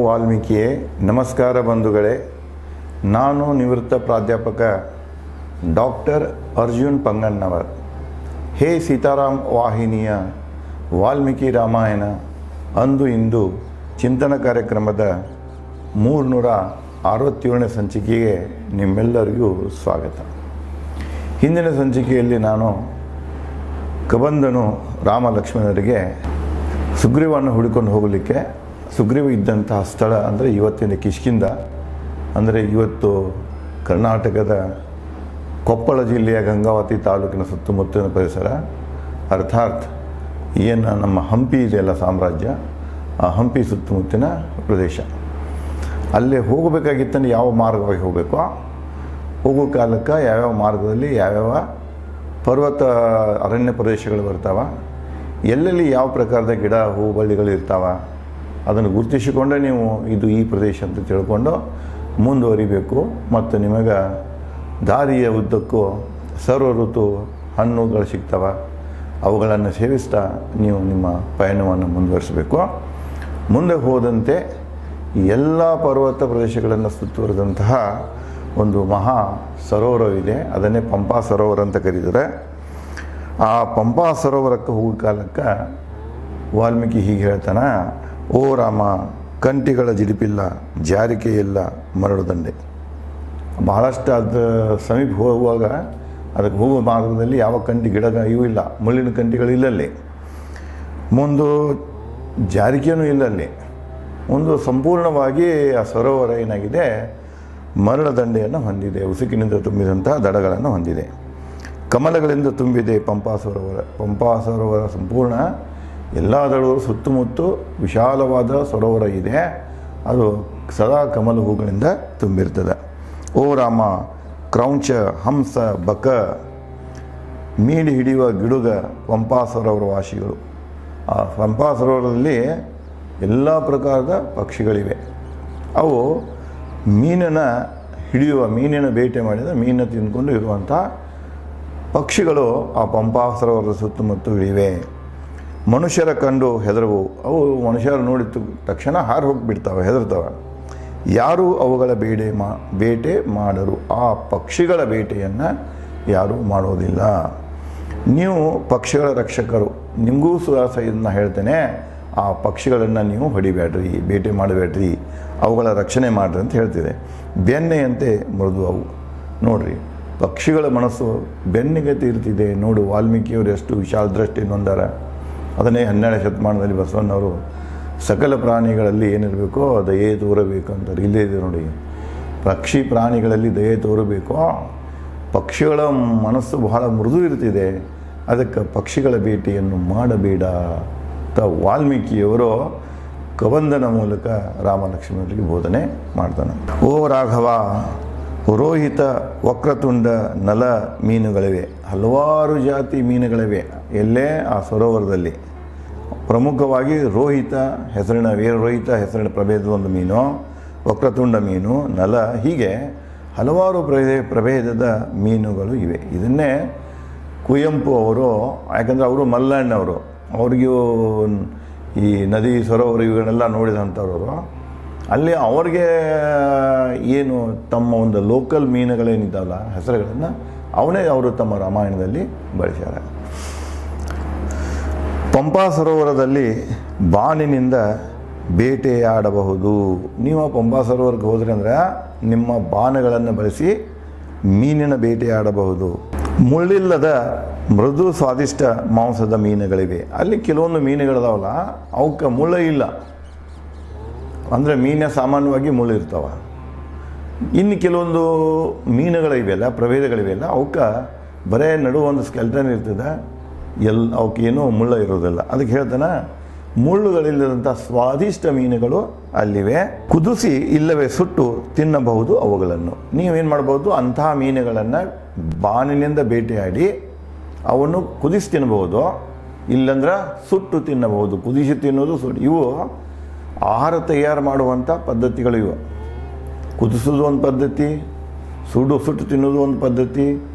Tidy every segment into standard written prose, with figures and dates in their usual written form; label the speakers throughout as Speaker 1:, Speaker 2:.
Speaker 1: ವಾಲ್ಮೀಕಿಯೇ. ನಮಸ್ಕಾರ ಬಂಧುಗಳೇ. ನಾನು ನಿವೃತ್ತ ಪ್ರಾಧ್ಯಾಪಕ ಡಾಕ್ಟರ್ ಅರ್ಜುನ್ ಪಂಗಣ್ಣವರ್. ಹೇ ಸೀತಾರಾಮ್ ವಾಹಿನಿಯ ವಾಲ್ಮೀಕಿ ರಾಮಾಯಣ ಅಂದು ಇಂದು ಚಿಂತನ ಕಾರ್ಯಕ್ರಮದ 367ನೇ ಸಂಚಿಕೆಗೆ ನಿಮ್ಮೆಲ್ಲರಿಗೂ ಸ್ವಾಗತ. ಹಿಂದಿನ ಸಂಚಿಕೆಯಲ್ಲಿ ನಾನು ಕಬಂಧನು ರಾಮ ಲಕ್ಷ್ಮಣರಿಗೆ ಸುಗ್ರೀವನ್ನು ಹುಡುಕೊಂಡು ಹೋಗಲಿಕ್ಕೆ ಸುಗ್ರೀವ ಇದ್ದಂತಹ ಸ್ಥಳ ಅಂದರೆ ಇವತ್ತಿನ ಕಿಷ್ಕಿಂಧ, ಅಂದರೆ ಇವತ್ತು ಕರ್ನಾಟಕದ ಕೊಪ್ಪಳ ಜಿಲ್ಲೆಯ ಗಂಗಾವತಿ ತಾಲೂಕಿನ ಸುತ್ತಮುತ್ತಲಿನ ಪರಿಸರ, ಅರ್ಥಾತ್ ಏನು ನಮ್ಮ ಹಂಪಿ ಇದೆಯಲ್ಲ ಸಾಮ್ರಾಜ್ಯ, ಆ ಹಂಪಿ ಸುತ್ತಮುತ್ತಲಿನ ಪ್ರದೇಶ. ಅಲ್ಲೇ ಹೋಗಬೇಕಾಗಿತ್ತಂದ್ರೆ ಯಾವ ಮಾರ್ಗವಾಗಿ ಹೋಗಬೇಕು, ಹೋಗೋ ಕಾಲಕ್ಕೆ ಯಾವ್ಯಾವ ಮಾರ್ಗದಲ್ಲಿ ಯಾವ್ಯಾವ ಪರ್ವತ ಅರಣ್ಯ ಪ್ರದೇಶಗಳು ಬರ್ತಾವ, ಎಲ್ಲೆಲ್ಲಿ ಯಾವ ಪ್ರಕಾರದ ಗಿಡ ಹೂ ಬಳ್ಳಿಗಳು ಇರ್ತಾವ, ಅದನ್ನು ಗುರುತಿಸಿಕೊಂಡೇ ನೀವು ಇದು ಈ ಪ್ರದೇಶ ಅಂತ ತಿಳ್ಕೊಂಡು ಮುಂದುವರಿಬೇಕು. ಮತ್ತು ನಿಮಗೆ ದಾರಿಯ ಉದ್ದಕ್ಕೂ ಸರ್ವ ಋತು ಹಣ್ಣುಗಳು ಸಿಗ್ತವೆ, ಅವುಗಳನ್ನು ಸೇವಿಸ್ತಾ ನೀವು ನಿಮ್ಮ ಪಯಣವನ್ನು ಮುಂದುವರಿಸಬೇಕು. ಮುಂದೆ ಹೋದಂತೆ ಎಲ್ಲ ಪರ್ವತ ಪ್ರದೇಶಗಳನ್ನು ಸುತ್ತುವರೆದಂತಹ ಒಂದು ಮಹಾ ಸರೋವರವಿದೆ, ಅದನ್ನೇ ಪಂಪಾ ಸರೋವರ ಅಂತ ಕರೀತಾರೆ. ಆ ಪಂಪಾ ಸರೋವರಕ್ಕೆ ಹೋಗೋ ಕಾಲಕ್ಕೆ ವಾಲ್ಮೀಕಿ ಹೀಗೆ ಹೇಳ್ತಾನೆ: ಓ ರಾಮ, ಕಂಟಿಗಳ ಜಿಡಿಪಿಲ್ಲ, ಜಾರಿಕೆ ಇಲ್ಲ, ಮರಳುದಂಡೆ. ಬಹಳಷ್ಟು ಅದು ಸಮೀಪ ಹೋಗುವಾಗ ಅದಕ್ಕೆ ಹೋಗುವ ಮಾರ್ಗದಲ್ಲಿ ಯಾವ ಕಂಟಿ ಗಿಡ ಇವು ಇಲ್ಲ, ಮುಳ್ಳಿನ ಕಂಟಿಗಳು ಇಲ್ಲಲ್ಲಿ, ಮುಂದೆ ಜಾರಿಕೆಯೂ ಇಲ್ಲಲ್ಲಿ, ಒಂದು ಸಂಪೂರ್ಣವಾಗಿ ಆ ಸರೋವರ ಏನಾಗಿದೆ, ಮರಳ ದಂಡೆಯನ್ನು ಹೊಂದಿದೆ, ಉಸುಕಿನಿಂದ ತುಂಬಿದಂತಹ ದಡಗಳನ್ನು ಹೊಂದಿದೆ, ಕಮಲಗಳಿಂದ ತುಂಬಿದೆ ಪಂಪಾ ಸರೋವರ. ಪಂಪಾ ಸರೋವರ ಸಂಪೂರ್ಣ ಎಲ್ಲ ದಡಗಳು ಸುತ್ತಮುತ್ತ ವಿಶಾಲವಾದ ಸರೋವರ ಇದೆ, ಅದು ಸದಾ ಕಮಲ ಹೂಗಳಿಂದ ತುಂಬಿರ್ತದೆ. ಓ ರಾಮ, ಕ್ರೌಂಚ, ಹಂಸ, ಬಕ, ಮೀಡಿ ಹಿಡಿಯುವ ಗಿಡುಗ ಪಂಪಾ ಸರೋವರ ವಾಸಿಗಳು. ಆ ಪಂಪಾ ಸರೋವರದಲ್ಲಿ ಎಲ್ಲ ಪ್ರಕಾರದ ಪಕ್ಷಿಗಳಿವೆ. ಅವು ಮೀನನ್ನು ಹಿಡಿಯುವ, ಮೀನಿನ ಬೇಟೆ ಮಾಡಿದ ಮೀನನ್ನು ತಿಂದ್ಕೊಂಡು ಇರುವಂಥ ಪಕ್ಷಿಗಳು ಆ ಪಂಪಾ ಸರೋವರದ ಸುತ್ತಮುತ್ತ ಇಳಿವೆ. ಮನುಷ್ಯರ ಕಂಡು ಹೆದರವು, ಅವು ಮನುಷ್ಯರು ನೋಡಿದ ತಕ್ಷಣ ಹಾರಿ ಹೋಗಿಬಿಡ್ತಾವೆ, ಹೆದರ್ತಾವೆ. ಯಾರೂ ಅವುಗಳ ಬೇಟೆ ಮಾಡರು, ಆ ಪಕ್ಷಿಗಳ ಬೇಟೆಯನ್ನು ಯಾರೂ ಮಾಡೋದಿಲ್ಲ. ನೀವು ಪಕ್ಷಿಗಳ ರಕ್ಷಕರು, ನಿಮಗೂ ಸುವಾಸ ಇದನ್ನು ಹೇಳ್ತೇನೆ, ಆ ಪಕ್ಷಿಗಳನ್ನು ನೀವು ಹೊಡಿಬೇಡ್ರಿ, ಬೇಟೆ ಮಾಡಬೇಡ್ರಿ, ಅವುಗಳ ರಕ್ಷಣೆ ಮಾಡಿರಿ ಅಂತ ಹೇಳ್ತಿದೆ. ಬೆಣ್ಣೆಯಂತೆ ಮೃದು ಅವು. ನೋಡ್ರಿ, ಪಕ್ಷಿಗಳ ಮನಸ್ಸು ಬೆನ್ನಿಗೆ ತೀರ್ತಿದೆ. ನೋಡು, ವಾಲ್ಮೀಕಿಯವರು ಎಷ್ಟು ವಿಶಾಲ ದೃಷ್ಟಿಯಿಂದ ಹೊಂದಾರ. ಅದನ್ನೇ 12ನೇ ಶತಮಾನದಲ್ಲಿ ಬಸವಣ್ಣವರು ಸಕಲ ಪ್ರಾಣಿಗಳಲ್ಲಿ ಏನಿರಬೇಕೋ ದಯೆ ತೋರಬೇಕು ಅಂತಾರೆ. ಇಲ್ಲೇ ಇದೆ ನೋಡಿ, ಪಕ್ಷಿ ಪ್ರಾಣಿಗಳಲ್ಲಿ ದಯೆ ತೋರಬೇಕು. ಪಕ್ಷಿಗಳ ಮನಸ್ಸು ಬಹಳ ಮೃದು ಇರ್ತಿದೆ, ಅದಕ್ಕೆ ಪಕ್ಷಿಗಳ ಭೇಟಿಯನ್ನು ಮಾಡಬೇಡ ಅಂತ ವಾಲ್ಮೀಕಿಯವರು ಕಬಂಧನ ಮೂಲಕ ರಾಮ ಲಕ್ಷ್ಮಣರಿಗೆ ಬೋಧನೆ ಮಾಡ್ತಾನೆ. ಓ ರಾಘವ, ರೋಹಿತ, ವಕ್ರತುಂಡ, ನಲ ಮೀನುಗಳಿವೆ, ಹಲವಾರು ಜಾತಿ ಮೀನುಗಳಿವೆ. ಎಲ್ಲೇ ಆ ಸರೋವರದಲ್ಲಿ ಪ್ರಮುಖವಾಗಿ ರೋಹಿತ ಹೆಸರಿನ ವೀರರೋಹಿತ ಹೆಸರಿನ ಪ್ರಭೇದದ ಒಂದು ಮೀನು, ವಕ್ರತುಂಡ ಮೀನು, ನಲ, ಹೀಗೆ ಹಲವಾರು ಪ್ರಭೇದದ ಮೀನುಗಳು ಇವೆ. ಇದನ್ನೇ ಕುವೆಂಪು ಅವರು, ಯಾಕಂದರೆ ಅವರು ಮಲ್ನಾಡಿನವರು, ಅವ್ರಿಗೂ ಈ ನದಿ ಸರೋವರ ಇವುಗಳನ್ನೆಲ್ಲ ನೋಡಿದಂಥವ್ರು, ಅಲ್ಲಿ ಅವ್ರಿಗೆ ಏನು ತಮ್ಮ ಒಂದು ಲೋಕಲ್ ಮೀನುಗಳೇನಿದ್ದಾವಲ್ಲ ಹೆಸರುಗಳನ್ನು ಅವನೇ ಅವರು ತಮ್ಮ ರಾಮಾಯಣದಲ್ಲಿ ಬಳಸ್ಯಾರ. ಪಂಪಾ ಸರೋವರದಲ್ಲಿ ಬಾನಿನಿಂದ ಬೇಟೆಯಾಡಬಹುದು. ನೀವು ಪಂಪಾ ಸರೋವರಕ್ಕೆ ಹೋದರೆ ಅಂದರೆ ನಿಮ್ಮ ಬಾಣಗಳನ್ನು ಬಳಸಿ ಮೀನಿನ ಬೇಟೆಯಾಡಬಹುದು. ಮುಳ್ಳಿಲ್ಲದ ಮೃದು ಸ್ವಾದಿಷ್ಟ ಮಾಂಸದ ಮೀನುಗಳಿವೆ. ಅಲ್ಲಿ ಕೆಲವೊಂದು ಮೀನುಗಳಿದಾವಲ್ಲ ಅವಕ್ಕೆ ಮುಳ್ಳು ಇಲ್ಲ, ಅಂದರೆ ಮೀನ ಸಾಮಾನ್ಯವಾಗಿ ಮುಳ್ಳು ಇರ್ತಾವೆ. ಇನ್ನು ಕೆಲವೊಂದು ಮೀನುಗಳಿವೆಯಲ್ಲ, ಪ್ರಭೇದಗಳಿವೆಯಲ್ಲ, ಅವಕ್ಕೆ ಬರೇ ನಡುವೆ ಒಂದು ಸ್ಕೆಲ್ಟನ್ ಇರ್ತದೆ, ಅವಕ್ಕೇನೂ ಮುಳ್ಳು ಇರೋದಿಲ್ಲ. ಅದಕ್ಕೆ ಹೇಳ್ತಾನೆ, ಮುಳ್ಳುಗಳಿಲ್ಲದಂಥ ಸ್ವಾದಿಷ್ಟ ಮೀನುಗಳು ಅಲ್ಲಿವೆ. ಕುದಿಸಿ ಇಲ್ಲವೇ ಸುಟ್ಟು ತಿನ್ನಬಹುದು ಅವುಗಳನ್ನು. ನೀವೇನು ಮಾಡ್ಬೋದು, ಅಂತಹ ಮೀನುಗಳನ್ನು ಬಾನಿನಿಂದ ಬೇಟೆಯಾಡಿ ಅವನ್ನು ಕುದಿಸಿ ತಿನ್ನಬಹುದು, ಇಲ್ಲಂದ್ರೆ ಸುಟ್ಟು ತಿನ್ನಬಹುದು. ಕುದಿಸಿ ತಿನ್ನೋದು, ಸುಟ್ಟು, ಇವು ಆಹಾರ ತಯಾರು ಮಾಡುವಂಥ ಪದ್ಧತಿಗಳು ಇವು. ಕುದಿಸೋದು ಒಂದು ಪದ್ಧತಿ, ಸುಟ್ಟು ತಿನ್ನೋದು ಒಂದು ಪದ್ಧತಿ,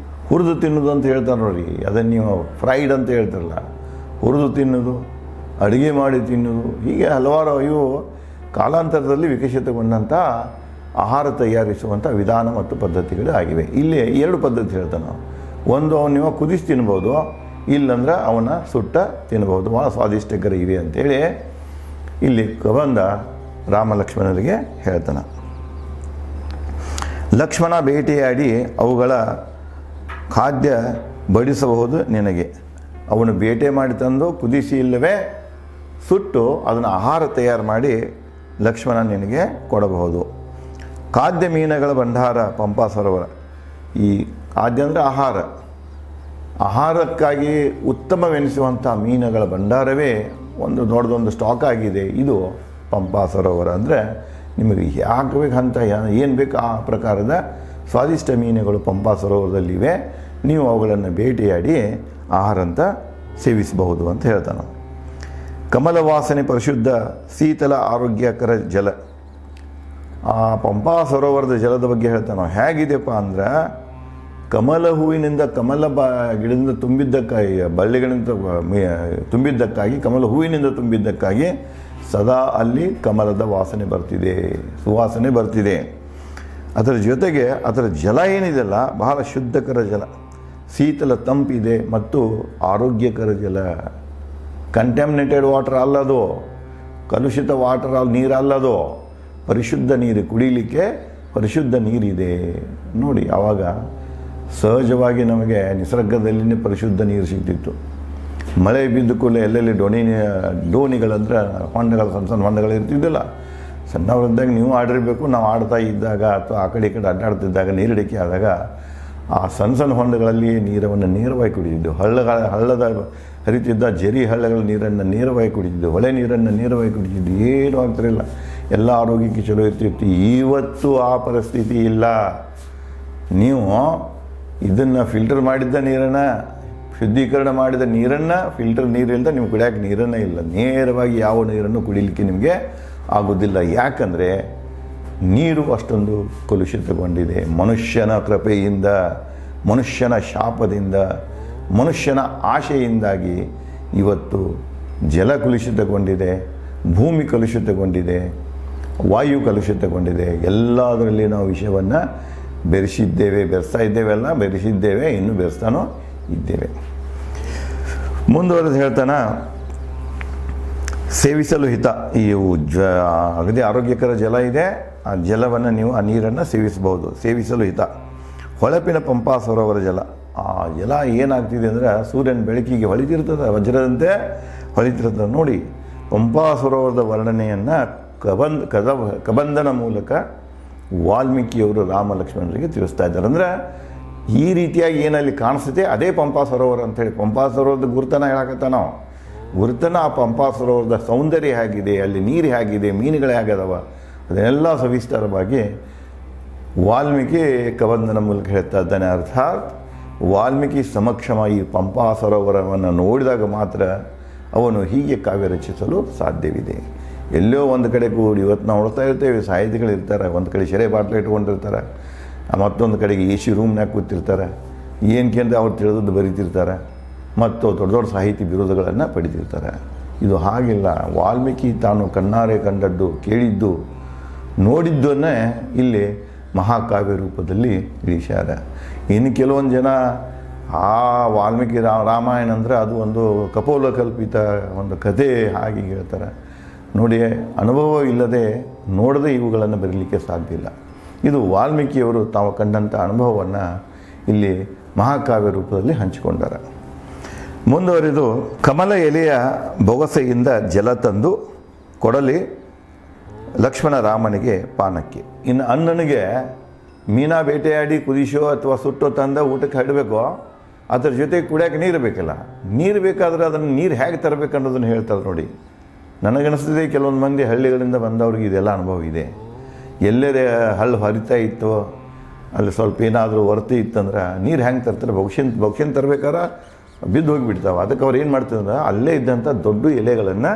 Speaker 1: ಹುರಿದು ತಿನ್ನೋದು ಅಂತ ಹೇಳ್ತಾರೆ ನೋಡಿ, ಅದನ್ನು ನೀವು ಫ್ರೈಡ್ ಅಂತ ಹೇಳ್ತಾರಲ್ಲ, ಹುರಿದು ತಿನ್ನೋದು, ಅಡುಗೆ ಮಾಡಿ ತಿನ್ನೋದು, ಹೀಗೆ ಹಲವಾರು ಇವು ಕಾಲಾಂತರದಲ್ಲಿ ವಿಕಸಿತಗೊಂಡಂಥ ಆಹಾರ ತಯಾರಿಸುವಂಥ ವಿಧಾನ ಮತ್ತು ಪದ್ಧತಿಗಳು ಆಗಿವೆ. ಇಲ್ಲಿ 2 ಪದ್ಧತಿ ಹೇಳ್ತಾನೆ. ಒಂದು ನೀವು ಕುದಿಸಿ ತಿನ್ಬೋದು, ಇಲ್ಲಂದ್ರೆ ಅವನ್ನ ಸುಟ್ಟ ತಿನ್ಬೋದು, ಭಾಳ ಸ್ವಾದಿಷ್ಟಕರ ಇವೆ ಅಂಥೇಳಿ ಇಲ್ಲಿ ಕಬಂದ ರಾಮ ಲಕ್ಷ್ಮಣರಿಗೆ ಹೇಳ್ತಾನೆ. ಲಕ್ಷ್ಮಣ ಭೇಟಿಯಾಡಿ ಅವುಗಳ ಖಾದ್ಯ ಬಡಿಸಬಹುದು ನಿನಗೆ. ಅವನು ಬೇಟೆ ಮಾಡಿ ತಂದು ಕುದಿಸಿ ಇಲ್ಲವೇ ಸುಟ್ಟು ಅದನ್ನು ಆಹಾರ ತಯಾರು ಮಾಡಿ ಲಕ್ಷ್ಮಣ ನಿನಗೆ ಕೊಡಬಹುದು. ಖಾದ್ಯ ಮೀನುಗಳ ಭಂಡಾರ ಪಂಪಾ ಸರೋವರ. ಈ ಖಾದ್ಯ ಅಂದರೆ ಆಹಾರಕ್ಕಾಗಿ ಉತ್ತಮವೆನಿಸುವಂಥ ಮೀನುಗಳ ಭಂಡಾರವೇ ಒಂದು ದೊಡ್ಡದೊಂದು ಸ್ಟಾಕ್ ಆಗಿದೆ ಇದು ಪಂಪಾ ಸರೋವರ. ಅಂದರೆ ನಿಮಗೆ ಯಾಕೆ ಬೇಕಂತ ಏನು ಬೇಕು ಆ ಪ್ರಕಾರದ ಸ್ವಾದಿಷ್ಟ ಮೀನುಗಳು ಪಂಪಾ ಸರೋವರದಲ್ಲಿವೆ. ನೀವು ಅವುಗಳನ್ನು ಭೇಟಿಯಾಡಿ ಆಹಾರ ಅಂತ ಸೇವಿಸಬಹುದು ಅಂತ ಹೇಳ್ತಾನೆ. ಕಮಲ ವಾಸನೆ ಪರಿಶುದ್ಧ ಶೀತಲ ಆರೋಗ್ಯಕರ ಜಲ. ಆ ಪಂಪಾ ಸರೋವರದ ಜಲದ ಬಗ್ಗೆ ಹೇಳ್ತಾನೆ. ಹೇಗಿದೆಯಪ್ಪ ಅಂದ್ರೆ ಕಮಲ ಹೂವಿನಿಂದ ಗಿಡದಿಂದ ತುಂಬಿದ್ದಕ್ಕಾಗಿ, ಬಳ್ಳಿಗಳಿಂದ ತುಂಬಿದ್ದಕ್ಕಾಗಿ, ಕಮಲ ಹೂವಿನಿಂದ ತುಂಬಿದ್ದಕ್ಕಾಗಿ ಸದಾ ಅಲ್ಲಿ ಕಮಲದ ವಾಸನೆ ಬರ್ತಿದೆ, ಸುವಾಸನೆ ಬರ್ತಿದೆ. ಅದರ ಜೊತೆಗೆ ಅದರ ಜಲ ಏನಿದೆಯಲ್ಲ ಬಹಳ ಶುದ್ಧಕರ ಜಲ, ಶೀತಲ ತಂಪಿದೆ ಮತ್ತು ಆರೋಗ್ಯಕರ ಜಲ. ಕಂಟ್ಯಾಮಿನೇಟೆಡ್ ವಾಟರ್ ಅಲ್ಲದು, ಕಲುಷಿತ ವಾಟರ್ ನೀರಲ್ಲದು, ಪರಿಶುದ್ಧ ನೀರು, ಕುಡಿಲಿಕ್ಕೆ ಪರಿಶುದ್ಧ ನೀರಿದೆ. ನೋಡಿ, ಆವಾಗ ಸಹಜವಾಗಿ ನಮಗೆ ನಿಸರ್ಗದಲ್ಲಿನೇ ಪರಿಶುದ್ಧ ನೀರು ಸಿಗ್ತಿತ್ತು. ಮಳೆ ಬಿದ್ದ ಕೂಡಲೇ ಎಲ್ಲೆಲ್ಲಿ ಡೋಣಿಗಳಂದ್ರೆ ಹೊಂಡಗಳು, ಸಣ್ಣ ಸಣ್ಣ ಹೊಂಡಗಳು ಇರ್ತಿದ್ದಿಲ್ಲ. ಸಣ್ಣವರಿದ್ದಾಗ ನೀವು ಆಡಿರಬೇಕು, ನಾವು ಆಡ್ತಾ ಇದ್ದಾಗ ಅಥವಾ ಆ ಕಡೆ ಈ ಕಡೆ ಅಡ್ಡಾಡ್ತಿದ್ದಾಗ ನೀರಿಡಿಕೆ ಆದಾಗ ಆ ಸಣ್ಣ ಸಣ್ಣ ಹೊಂಡಗಳಲ್ಲಿ ನೀರನ್ನು ನೇರವಾಗಿ ಕುಡಿತಿದ್ದೆವು. ಹಳ್ಳದ ಹರಿತಿದ್ದ ಜರಿ ಹಳ್ಳಗಳ ನೀರನ್ನು ನೇರವಾಗಿ ಕುಡಿತಿದ್ದೆವು, ಹೊಳೆ ನೀರನ್ನು ನೇರವಾಗಿ ಕುಡಿತಿದ್ದು. ಏನೂ ಆಗ್ತಿರಲಿಲ್ಲ, ಎಲ್ಲ ಆರೋಗ್ಯಕ್ಕೆ ಚಲೋ ಇರ್ತಿತ್ತು. ಇವತ್ತು ಆ ಪರಿಸ್ಥಿತಿ ಇಲ್ಲ. ನೀವು ಇದನ್ನು ಫಿಲ್ಟರ್ ಮಾಡಿದ್ದ ನೀರನ್ನು, ಶುದ್ಧೀಕರಣ ಮಾಡಿದ ನೀರನ್ನು, ಫಿಲ್ಟರ್ ನೀರಿಲ್ಲದ ನೀವು ಕುಡಿಯೋಕ್ಕೆ ನೀರನ್ನೇ ಇಲ್ಲ. ನೇರವಾಗಿ ಯಾವ ನೀರನ್ನು ಕುಡಿಲಿಕ್ಕೆ ನಿಮಗೆ ಆಗೋದಿಲ್ಲ. ಯಾಕಂದರೆ ನೀರು ಅಷ್ಟೊಂದು ಕಲುಷಿತಗೊಂಡಿದೆ. ಮನುಷ್ಯನ ಕೃಪೆಯಿಂದ, ಮನುಷ್ಯನ ಶಾಪದಿಂದ, ಮನುಷ್ಯನ ಆಶೆಯಿಂದಾಗಿ ಇವತ್ತು ಜಲ ಕಲುಷಿತಗೊಂಡಿದೆ, ಭೂಮಿ ಕಲುಷಿತಗೊಂಡಿದೆ, ವಾಯು ಕಲುಷಿತಗೊಂಡಿದೆ. ಎಲ್ಲದರಲ್ಲಿ ನಾವು ವಿಷಯವನ್ನು ಬೆರೆಸ್ತಾ ಇದ್ದೇವೆ, ಇನ್ನೂ ಬೆರೆಸ್ತಾನೋ ಇದ್ದೇವೆ. ಮುಂದುವರೆದು ಹೇಳ್ತಾನ, ಸೇವಿಸಲು ಹಿತ. ಈ ಅಗದಿ ಆರೋಗ್ಯಕರ ಜಲ ಇದೆ, ಆ ಜಲವನ್ನು ನೀವು, ಆ ನೀರನ್ನು ಸೇವಿಸಲು ಹಿತ. ಹೊಳಪಿನ ಪಂಪಾ ಸರೋವರ ಜಲ. ಆ ಜಲ ಏನಾಗ್ತಿದೆ ಅಂದರೆ ಸೂರ್ಯನ ಬೆಳಕಿಗೆ ಹೊಳಿತಿರ್ತದೆ, ವಜ್ರದಂತೆ ಹೊಳಿತಿರ್ತದೆ. ನೋಡಿ, ಪಂಪಾ ಸರೋವರದ ವರ್ಣನೆಯನ್ನು ಕಬಂದನ ಮೂಲಕ ವಾಲ್ಮೀಕಿಯವರು ರಾಮ ಲಕ್ಷ್ಮಣರಿಗೆ ತಿಳಿಸ್ತಾ ಇದ್ದಾರೆ. ಅಂದರೆ ಈ ರೀತಿಯಾಗಿ ಏನಲ್ಲಿ ಕಾಣಿಸುತ್ತೆ ಅದೇ ಪಂಪಾ ಸರೋವರ ಅಂಥೇಳಿ. ಪಂಪಾ ಸರೋವರದ ಗುರುತನ ಹೇಳಕತ್ತ ನಾವು, ಗುರುತನ ಆ ಪಂಪಾ ಸರೋವರದ ಸೌಂದರ್ಯ ಹೇಗಿದೆ, ಅಲ್ಲಿ ನೀರು ಹೇಗಿದೆ, ಮೀನುಗಳು ಹೇಗದವ, ಅದನ್ನೆಲ್ಲ ಸವಿಸ್ತಾರವಾಗಿ ವಾಲ್ಮೀಕಿ ಕಬಂದನ ಮೂಲಕ ಹೇಳ್ತಾ ಇದ್ದಾನೆ. ಅರ್ಥಾತ್ ವಾಲ್ಮೀಕಿ ಸಮಕ್ಷಮ ಈ ಪಂಪಾ ಸರೋವರವನ್ನು ನೋಡಿದಾಗ ಮಾತ್ರ ಅವನು ಹೀಗೆ ಕಾವ್ಯ ರಚಿಸಲು ಸಾಧ್ಯವಿದೆ. ಎಲ್ಲೋ ಒಂದು ಕಡೆ ಕೂಡಿ, ಇವತ್ತು ನಾವು ನೋಡ್ತಾ ಇರ್ತೇವೆ, ಸಾಹಿತಿಗಳಿರ್ತಾರೆ, ಒಂದು ಕಡೆ ಶೆರೆ ಬಾಟ್ಲೆ ಇಟ್ಕೊಂಡಿರ್ತಾರೆ, ಮತ್ತೊಂದು ಕಡೆಗೆ AC ರೂಮ್ನಾಗ ಕೂತಿರ್ತಾರೆ, ಏನಕ್ಕೆ ಅವ್ರು ತಿಳಿದದ್ದು ಬರೀತಿರ್ತಾರೆ, ಮತ್ತು ದೊಡ್ಡ ದೊಡ್ಡ ಸಾಹಿತಿ ಬಿರುದುಗಳನ್ನು ಪಡಿತಿರ್ತಾರೆ. ಇದು ಹಾಗಿಲ್ಲ. ವಾಲ್ಮೀಕಿ ತಾನು ಕಣ್ಣಾರೆ ಕಂಡದ್ದು, ಕೇಳಿದ್ದು, ನೋಡಿದ್ದನ್ನೇ ಇಲ್ಲಿ ಮಹಾಕಾವ್ಯ ರೂಪದಲ್ಲಿ ಇಳಿಸ್ಯಾರ. ಇನ್ನು ಕೆಲವೊಂದು ಜನ ಆ ವಾಲ್ಮೀಕಿ ರಾಮಾಯಣ ಅಂದರೆ ಅದು ಒಂದು ಕಪೋಲಕಲ್ಪಿತ ಒಂದು ಕಥೆ ಹಾಗೆ ಹೇಳ್ತಾರೆ. ನೋಡಿ, ಅನುಭವ ಇಲ್ಲದೆ ನೋಡದೆ ಇವುಗಳನ್ನು ಬರೀಲಿಕ್ಕೆ ಸಾಧ್ಯ ಇಲ್ಲ. ಇದು ವಾಲ್ಮೀಕಿಯವರು ತಾವು ಕಂಡಂಥ ಅನುಭವವನ್ನು ಇಲ್ಲಿ ಮಹಾಕಾವ್ಯ ರೂಪದಲ್ಲಿ ಹಂಚಿಕೊಂಡಾರ. ಮುಂದುವರಿದು, ಕಮಲ ಎಲೆಯ ಬೊಗಸೆಯಿಂದ ಜಲ ತಂದು ಕೊಡಲಿ ಲಕ್ಷ್ಮಣ ರಾಮನಿಗೆ ಪಾನಕ್ಕೆ. ಇನ್ನು ಅಣ್ಣನಿಗೆ ಮೀನಾ ಬೇಟೆಯಾಡಿ ಕುದಿಸೋ ಅಥವಾ ಸುಟ್ಟೋ ತಂದ ಊಟಕ್ಕೆ ಹಡಬೇಕು, ಅದರ ಜೊತೆಗೆ ಕುಡಿಯೋಕೆ ನೀರು ಬೇಕಲ್ಲ. ನೀರು ಬೇಕಾದರೆ ಅದನ್ನು ನೀರು ಹೇಗೆ ತರಬೇಕು ಅನ್ನೋದನ್ನು ಹೇಳ್ತಾರೆ. ನೋಡಿ, ನನಗನ್ನಿಸ್ತದೆ ಕೆಲವೊಂದು ಮಂದಿ ಹಳ್ಳಿಗಳಿಂದ ಬಂದವ್ರಿಗೆ ಇದೆಲ್ಲ ಅನುಭವ ಇದೆ. ಎಲ್ಲೇ ಹಳ್ಳು ಹರಿತಾ ಇತ್ತು, ಅಲ್ಲಿ ಸ್ವಲ್ಪ ಏನಾದರೂ ವರ್ತಿ ಇತ್ತಂದ್ರೆ ನೀರು ಹೆಂಗೆ ತರ್ತಾರೆ, ಬೊಗ್ಸಿನ ತರಬೇಕಾದ್ರೆ ಬಿದ್ದು ಹೋಗಿಬಿಡ್ತಾವೆ. ಅದಕ್ಕೆ ಅವ್ರು ಏನು ಮಾಡ್ತಿದ್ರೆ ಅಲ್ಲೇ ಇದ್ದಂಥ ದೊಡ್ಡ ಎಲೆಗಳನ್ನು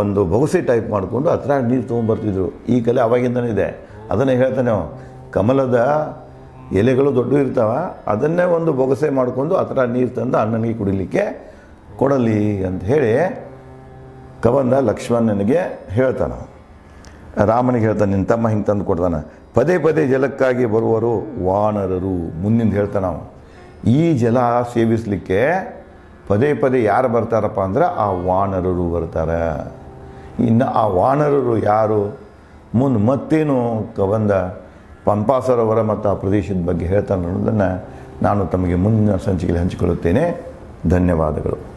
Speaker 1: ಒಂದು ಬೊಗಸೆ ಟೈಪ್ ಮಾಡಿಕೊಂಡು ಹತ್ರ ನೀರು ತೊಗೊಂಬರ್ತಿದ್ರು. ಈ ಕಲೆ ಅವಾಗಿಂದನೇ ಇದೆ. ಅದನ್ನೇ ಹೇಳ್ತಾನೆ ನಾವು, ಕಮಲದ ಎಲೆಗಳು ದೊಡ್ಡ ಇರ್ತಾವೆ, ಅದನ್ನೇ ಒಂದು ಬೊಗಸೆ ಮಾಡಿಕೊಂಡು ಹತ್ರ ನೀರು ತಂದು ಅಣ್ಣನಿಗೆ ಕುಡಿಲಿಕ್ಕೆ ಕೊಡಲಿ ಅಂತ ಹೇಳಿ ಕಬಂದ ಲಕ್ಷ್ಮಣನಿಗೆ ಹೇಳ್ತಾನೆ. ರಾಮನಿಗೆ ಹೇಳ್ತಾನೆ, ನಿನ್ನ ತಮ್ಮ ಹಿಂಗೆ ತಂದು ಕೊಡ್ತಾನೆ. ಪದೇ ಪದೇ ಜಲಕ್ಕಾಗಿ ಬರುವರು ವಾನರರು. ಮುಂದಿಂದ ಹೇಳ್ತಾನೆ ನಾವು, ಈ ಜಲ ಸೇವಿಸಲಿಕ್ಕೆ ಪದೇ ಪದೇ ಯಾರು ಬರ್ತಾರಪ್ಪ ಅಂದ್ರೆ ಆ ವಾನರರು ಬರ್ತಾರೆ. ಇನ್ನು ಆ ವಾನರರು ಯಾರು ಮುಂದೆ ಮತ್ತೇನು ಕಬಂದ ಪಂಪಾ ಸರೋವರ ಮತ್ತು ಆ ಪ್ರದೇಶದ ಬಗ್ಗೆ ಹೇಳ್ತಾನೆ ಅನ್ನೋದನ್ನು ನಾನು ತಮಗೆ ಮುಂದಿನ ಸಂಚಿಕೆಯಲ್ಲಿ ಹಂಚಿಕೊಳ್ಳುತ್ತೇನೆ. ಧನ್ಯವಾದಗಳು.